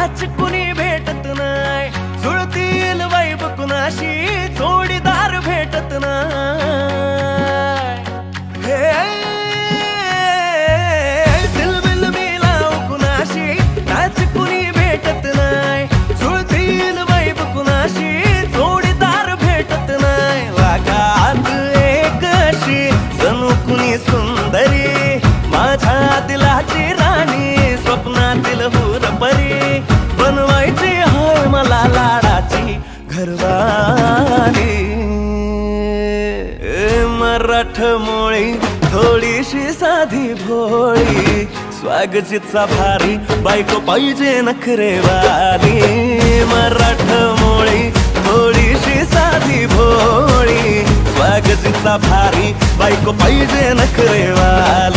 Match कुणी भेटत नाही, जुळतील वाईब कुणाशी जोडीदार भेटत नाही। दिल बिल मिलाव कुणाशी मॅच कुणी भेटत नाही, जुळतील वाईब कुणाशी जोडीदार भेटत नाही। वागात एक अशी जणू कुणी सुंदरी, माझ्या दिलाची राणी, स्वप्नातील हुरपरी, बनवायची होय मला लाडाची घरवाली। मराठमोळी थोडीशी साधी भोळी, स्वागतीचा भारी बायको पाहिजे नखरेवाली। मराठमोळी थोडीशी साधी भोळी, स्वागतीचा भारी बायको पाहिजे नखरेवाली।